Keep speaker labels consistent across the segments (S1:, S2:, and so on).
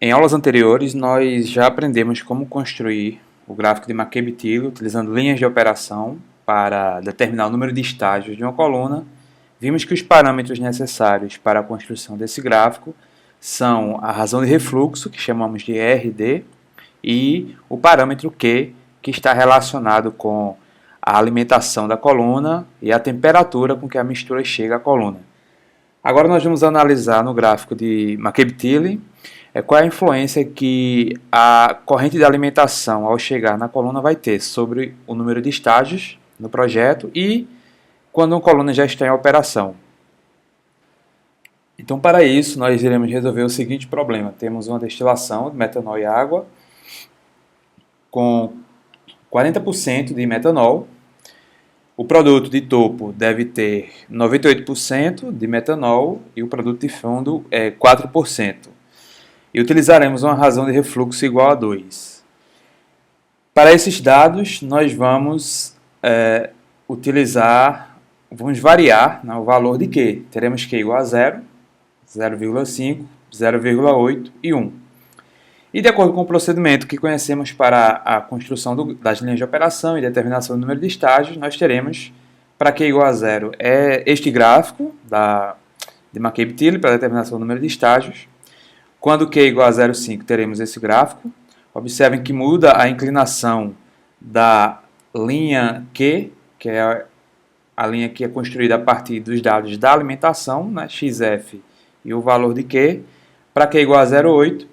S1: Em aulas anteriores, nós já aprendemos como construir o gráfico de McCabe-Thiele utilizando linhas de operação para determinar o número de estágios de uma coluna. Vimos que os parâmetros necessários para a construção desse gráfico são a razão de refluxo, que chamamos de RD, e o parâmetro Q, que está relacionado com a alimentação da coluna e a temperatura com que a mistura chega à coluna. Agora nós vamos analisar no gráfico de McCabe-Thiele qual é a influência que a corrente de alimentação ao chegar na coluna vai ter sobre o número de estágios no projeto e quando uma coluna já está em operação. Então, para isso, nós iremos resolver o seguinte problema. Temos uma destilação de metanol e água com 40% de metanol. O produto de topo deve ter 98% de metanol e o produto de fundo é 4%. E utilizaremos uma razão de refluxo igual a 2. Para esses dados, nós vamos variar o valor de Q. Teremos Q igual a 0, 0,5, 0,8 e 1. E de acordo com o procedimento que conhecemos para a construção das linhas de operação e determinação do número de estágios, nós teremos, para Q igual a 0, este gráfico de McCabe-Thiele para a determinação do número de estágios. Quando Q igual a 0,5, teremos esse gráfico. Observem que muda a inclinação da linha Q, que é a linha que é construída a partir dos dados da alimentação, né, XF e o valor de Q, para Q igual a 0,8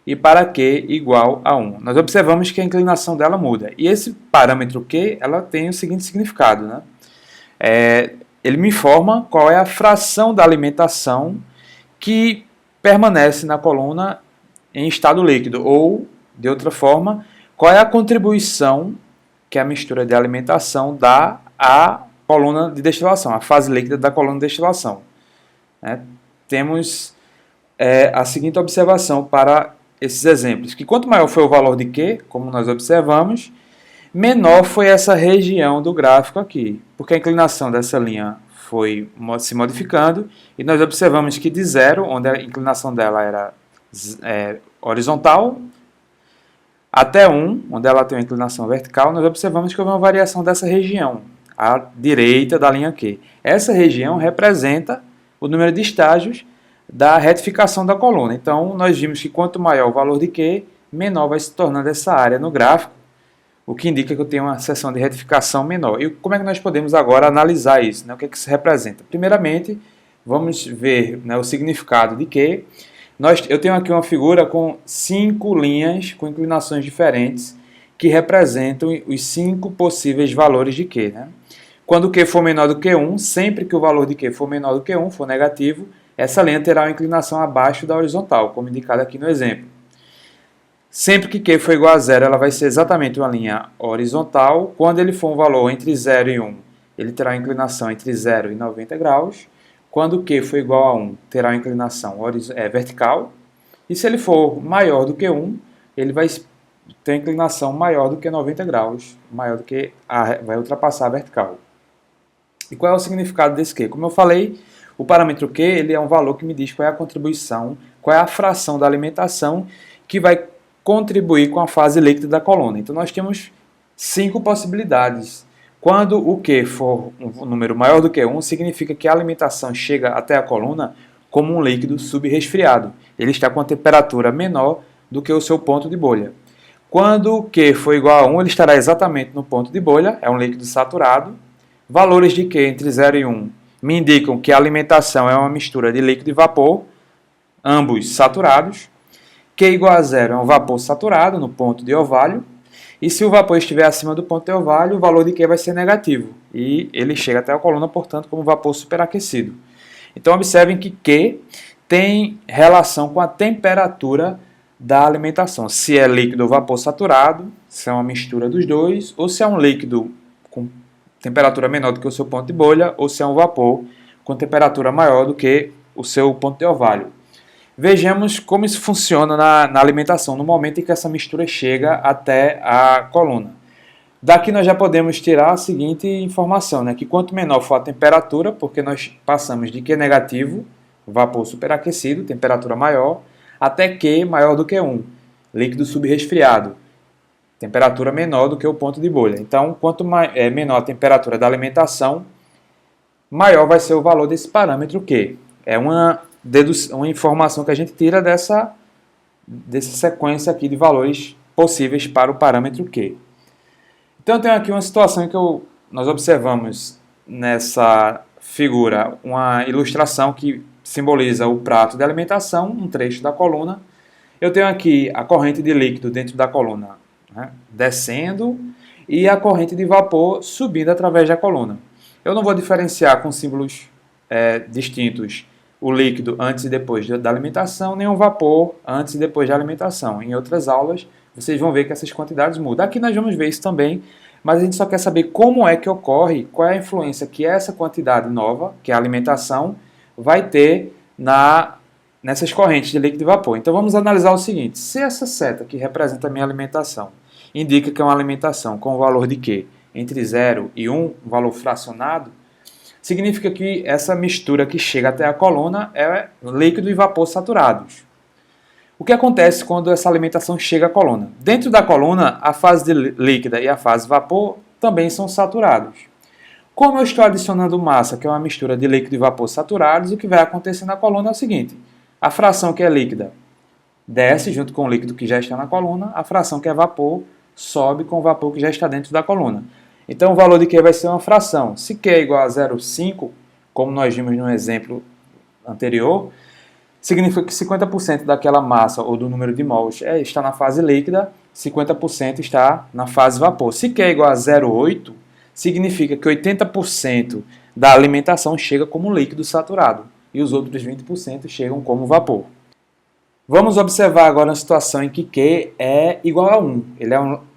S1: e para Q igual a 1. Nós observamos que a inclinação dela muda. E esse parâmetro Q ela tem o seguinte significado. Né? Ele me informa qual é a fração da alimentação que permanece na coluna em estado líquido, ou, de outra forma, qual é a contribuição que a mistura de alimentação dá à coluna de destilação, à fase líquida da coluna de destilação. Temos a seguinte observação para esses exemplos, que quanto maior foi o valor de Q, como nós observamos, menor foi essa região do gráfico aqui, porque a inclinação dessa linha foi se modificando, e nós observamos que de 0, onde a inclinação dela era horizontal, até 1, onde ela tem uma inclinação vertical, nós observamos que houve uma variação dessa região, à direita da linha Q. Essa região representa o número de estágios da retificação da coluna. Então, nós vimos que quanto maior o valor de Q, menor vai se tornando essa área no gráfico, o que indica que eu tenho uma seção de retificação menor. E como é que nós podemos agora analisar isso? Né? O que é que isso representa? Primeiramente, vamos ver, né, o significado de Q. Eu tenho aqui uma figura com 5 linhas com inclinações diferentes que representam os 5 possíveis valores de Q. Né? Quando o Q for menor do que 1, sempre que o valor de Q for menor do que 1, for negativo, essa linha terá uma inclinação abaixo da horizontal, como indicado aqui no exemplo. Sempre que Q for igual a 0, ela vai ser exatamente uma linha horizontal. Quando ele for um valor entre 0 e 1, ele terá uma inclinação entre 0 e 90 graus. Quando Q for igual a 1, terá uma inclinação vertical. E se ele for maior do que 1, ele vai ter uma inclinação maior do que 90 graus, maior do que vai ultrapassar a vertical. E qual é o significado desse Q? Como eu falei, o parâmetro Q ele é um valor que me diz qual é a contribuição, qual é a fração da alimentação que vai contribuir com a fase líquida da coluna. Então nós temos 5 possibilidades. Quando o Q for um número maior do que 1, significa que a alimentação chega até a coluna como um líquido subresfriado. Ele está com a temperatura menor do que o seu ponto de bolha. Quando o Q for igual a 1, ele estará exatamente no ponto de bolha, é um líquido saturado. Valores de Q entre 0 e 1 me indicam que a alimentação é uma mistura de líquido e vapor, ambos saturados. Q igual a 0 é um vapor saturado no ponto de orvalho. E se o vapor estiver acima do ponto de orvalho, o valor de Q vai ser negativo. E ele chega até a coluna, portanto, como vapor superaquecido. Então, observem que Q tem relação com a temperatura da alimentação. Se é líquido ou vapor saturado, se é uma mistura dos dois, ou se é um líquido com temperatura menor do que o seu ponto de bolha, ou se é um vapor com temperatura maior do que o seu ponto de orvalho. Vejamos como isso funciona na alimentação, no momento em que essa mistura chega até a coluna. Daqui nós já podemos tirar a seguinte informação, né, que quanto menor for a temperatura, porque nós passamos de Q negativo, vapor superaquecido, temperatura maior, até Q maior do que 1, líquido subresfriado, temperatura menor do que o ponto de bolha. Então, quanto menor a temperatura da alimentação, maior vai ser o valor desse parâmetro Q. É uma informação que a gente tira dessa sequência aqui de valores possíveis para o parâmetro Q. Então, eu tenho aqui uma situação que nós observamos nessa figura uma ilustração que simboliza o prato de alimentação, um trecho da coluna. Eu tenho aqui a corrente de líquido dentro da coluna, né, descendo, e a corrente de vapor subindo através da coluna. Eu não vou diferenciar com símbolos distintos o líquido antes e depois da alimentação, nem o vapor antes e depois da alimentação. Em outras aulas, vocês vão ver que essas quantidades mudam. Aqui nós vamos ver isso também, mas a gente só quer saber como é que ocorre, qual é a influência que essa quantidade nova, que é a alimentação, vai ter nessas correntes de líquido e vapor. Então vamos analisar o seguinte: se essa seta que representa a minha alimentação indica que é uma alimentação com o valor de Q entre 0 e 1, um valor fracionado, significa que essa mistura que chega até a coluna é líquido e vapor saturados. O que acontece quando essa alimentação chega à coluna? Dentro da coluna, a fase líquida e a fase vapor também são saturados. Como eu estou adicionando massa, que é uma mistura de líquido e vapor saturados, o que vai acontecer na coluna é o seguinte: a fração que é líquida desce junto com o líquido que já está na coluna, a fração que é vapor sobe com o vapor que já está dentro da coluna. Então o valor de Q vai ser uma fração. Se Q é igual a 0,5, como nós vimos no exemplo anterior, significa que 50% daquela massa ou do número de mols está na fase líquida, 50% está na fase vapor. Se Q é igual a 0,8, significa que 80% da alimentação chega como líquido saturado e os outros 20% chegam como vapor. Vamos observar agora uma situação em que Q é igual a 1.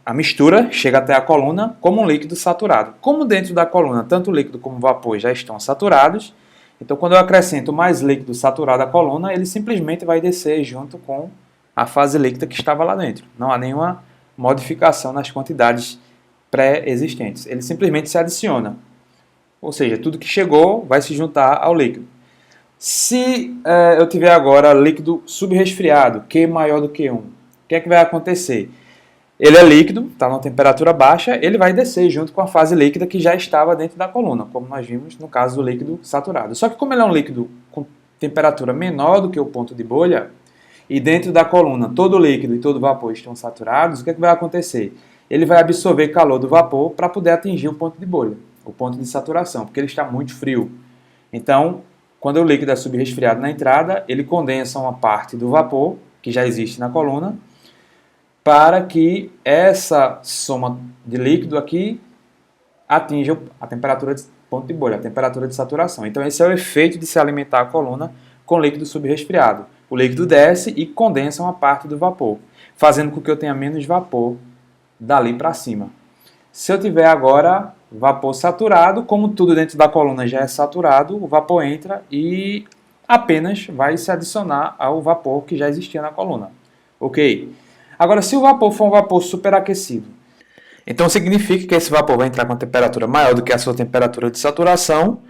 S1: A mistura chega até a coluna como um líquido saturado. Como dentro da coluna tanto o líquido como o vapor já estão saturados, então quando eu acrescento mais líquido saturado à coluna, ele simplesmente vai descer junto com a fase líquida que estava lá dentro. Não há nenhuma modificação nas quantidades pré-existentes. Ele simplesmente se adiciona. Ou seja, tudo que chegou vai se juntar ao líquido. Se eu tiver agora líquido subresfriado, Q maior do que 1, o que é que vai acontecer? Ele é líquido, está numa temperatura baixa, ele vai descer junto com a fase líquida que já estava dentro da coluna, como nós vimos no caso do líquido saturado. Só que como ele é um líquido com temperatura menor do que o ponto de bolha, e dentro da coluna todo o líquido e todo o vapor estão saturados, o que é que vai acontecer? Ele vai absorver calor do vapor para poder atingir o ponto de bolha, o ponto de saturação, porque ele está muito frio. Então, quando o líquido é subresfriado na entrada, ele condensa uma parte do vapor, que já existe na coluna, para que essa soma de líquido aqui atinja a temperatura de ponto de bolha, a temperatura de saturação. Então esse é o efeito de se alimentar a coluna com líquido subresfriado. O líquido desce e condensa uma parte do vapor, fazendo com que eu tenha menos vapor dali para cima. Se eu tiver agora vapor saturado, como tudo dentro da coluna já é saturado, o vapor entra e apenas vai se adicionar ao vapor que já existia na coluna. Ok? Agora, se o vapor for um vapor superaquecido, então significa que esse vapor vai entrar com uma temperatura maior do que a sua temperatura de saturação,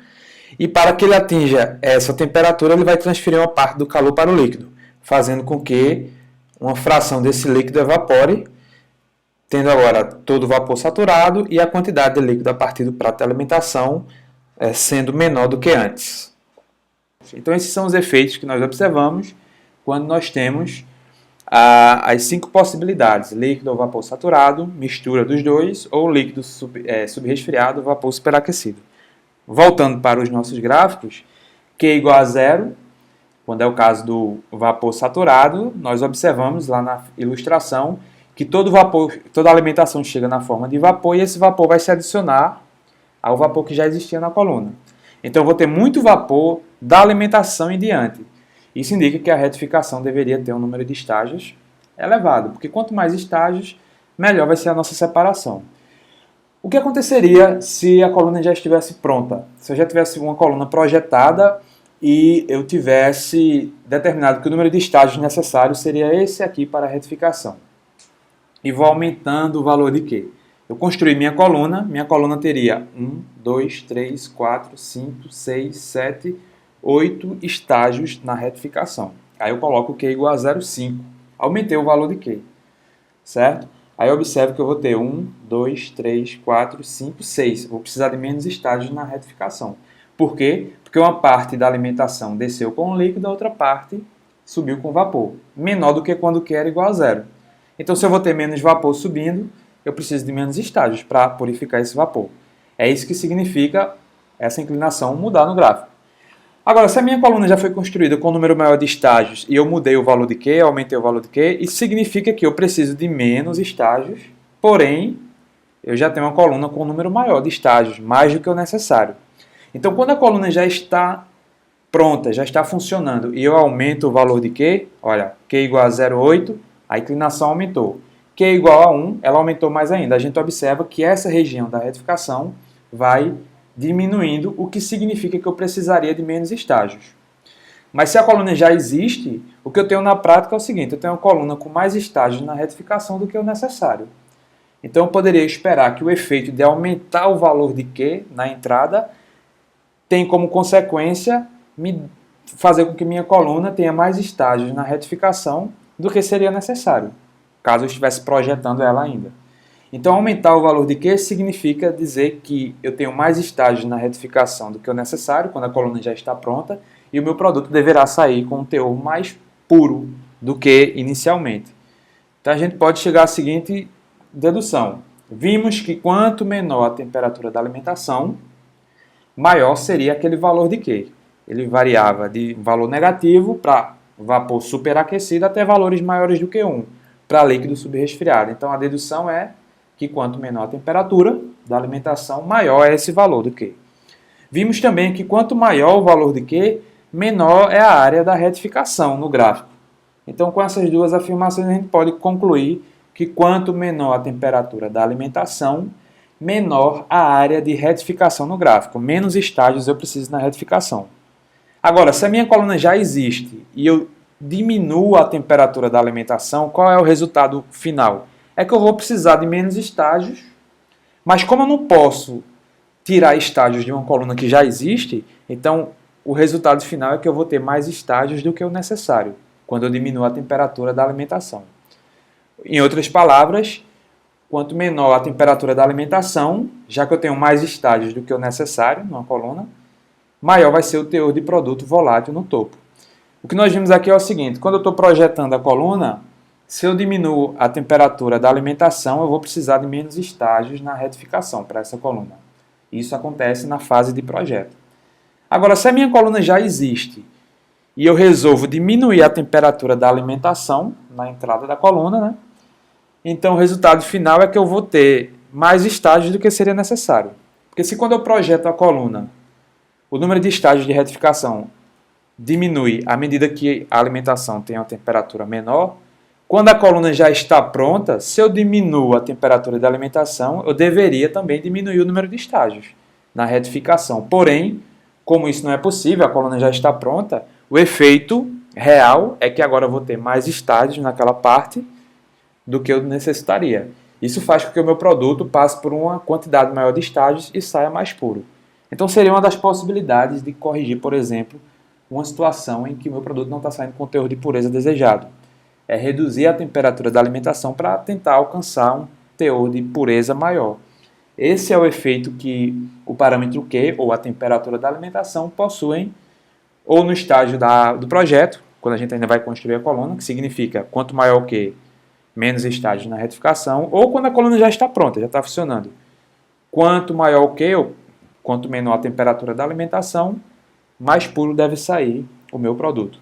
S1: e para que ele atinja essa temperatura, ele vai transferir uma parte do calor para o líquido, fazendo com que uma fração desse líquido evapore, tendo agora todo o vapor saturado e a quantidade de líquido a partir do prato de alimentação sendo menor do que antes. Então esses são os efeitos que nós observamos quando nós temos as 5 possibilidades: líquido ou vapor saturado, mistura dos dois, ou líquido subresfriado, vapor superaquecido. Voltando para os nossos gráficos, Q igual a 0, quando é o caso do vapor saturado, nós observamos lá na ilustração que toda a alimentação chega na forma de vapor e esse vapor vai se adicionar ao vapor que já existia na coluna. Então eu vou ter muito vapor da alimentação em diante. Isso indica que a retificação deveria ter um número de estágios elevado, porque quanto mais estágios, melhor vai ser a nossa separação. O que aconteceria se a coluna já estivesse pronta? Se eu já tivesse uma coluna projetada e eu tivesse determinado que o número de estágios necessário seria esse aqui para a retificação. E vou aumentando o valor de Q. Eu construí minha coluna teria 1, 2, 3, 4, 5, 6, 7, 8 estágios na retificação. Aí eu coloco Q igual a 0,5. Aumentei o valor de Q, certo? Aí eu observo que eu vou ter 1, 2, 3, 4, 5, 6. Vou precisar de menos estágios na retificação. Por quê? Porque uma parte da alimentação desceu com o líquido, a outra parte subiu com vapor. Menor do que quando Q era igual a 0. Então, se eu vou ter menos vapor subindo, eu preciso de menos estágios para purificar esse vapor. É isso que significa essa inclinação mudar no gráfico. Agora, se a minha coluna já foi construída com um número maior de estágios e eu mudei o valor de Q, aumentei o valor de Q, isso significa que eu preciso de menos estágios, porém, eu já tenho uma coluna com um número maior de estágios, mais do que o necessário. Então, quando a coluna já está pronta, já está funcionando, e eu aumento o valor de Q, olha, Q igual a 0,8, a inclinação aumentou. Q igual a 1, ela aumentou mais ainda. A gente observa que essa região da retificação vai diminuindo, o que significa que eu precisaria de menos estágios. Mas se a coluna já existe, o que eu tenho na prática é o seguinte, eu tenho uma coluna com mais estágios na retificação do que o necessário. Então eu poderia esperar que o efeito de aumentar o valor de Q na entrada tem como consequência fazer com que minha coluna tenha mais estágios na retificação do que seria necessário, caso eu estivesse projetando ela ainda. Então, aumentar o valor de Q significa dizer que eu tenho mais estágios na retificação do que o necessário, quando a coluna já está pronta, e o meu produto deverá sair com um teor mais puro do que inicialmente. Então, a gente pode chegar à seguinte dedução. Vimos que quanto menor a temperatura da alimentação, maior seria aquele valor de Q. Ele variava de valor negativo para vapor superaquecido até valores maiores do que 1, para líquido subresfriado. Então, a dedução é que quanto menor a temperatura da alimentação, maior é esse valor do Q. Vimos também que quanto maior o valor de Q, menor é a área da retificação no gráfico. Então, com essas duas afirmações, a gente pode concluir que quanto menor a temperatura da alimentação, menor a área de retificação no gráfico. Menos estágios eu preciso na retificação. Agora, se a minha coluna já existe e eu diminuo a temperatura da alimentação, qual é o resultado final? É que eu vou precisar de menos estágios, mas como eu não posso tirar estágios de uma coluna que já existe, então o resultado final é que eu vou ter mais estágios do que o necessário, quando eu diminuo a temperatura da alimentação. Em outras palavras, quanto menor a temperatura da alimentação, já que eu tenho mais estágios do que o necessário numa coluna, maior vai ser o teor de produto volátil no topo. O que nós vimos aqui é o seguinte, quando eu estou projetando a coluna, se eu diminuo a temperatura da alimentação, eu vou precisar de menos estágios na retificação para essa coluna. Isso acontece na fase de projeto. Agora, se a minha coluna já existe e eu resolvo diminuir a temperatura da alimentação na entrada da coluna, né? Então o resultado final é que eu vou ter mais estágios do que seria necessário. Porque se quando eu projeto a coluna, o número de estágios de retificação diminui à medida que a alimentação tem uma temperatura menor, quando a coluna já está pronta, se eu diminuo a temperatura da alimentação, eu deveria também diminuir o número de estágios na retificação. Porém, como isso não é possível, a coluna já está pronta, o efeito real é que agora eu vou ter mais estágios naquela parte do que eu necessitaria. Isso faz com que o meu produto passe por uma quantidade maior de estágios e saia mais puro. Então seria uma das possibilidades de corrigir, por exemplo, uma situação em que o meu produto não está saindo com o teor de pureza desejado. É reduzir a temperatura da alimentação para tentar alcançar um teor de pureza maior. Esse é o efeito que o parâmetro Q, ou a temperatura da alimentação, possuem ou no estágio do projeto, quando a gente ainda vai construir a coluna, que significa quanto maior o Q, menos estágios na retificação, ou quando a coluna já está pronta, já está funcionando. Quanto maior o Q, ou quanto menor a temperatura da alimentação, mais puro deve sair o meu produto.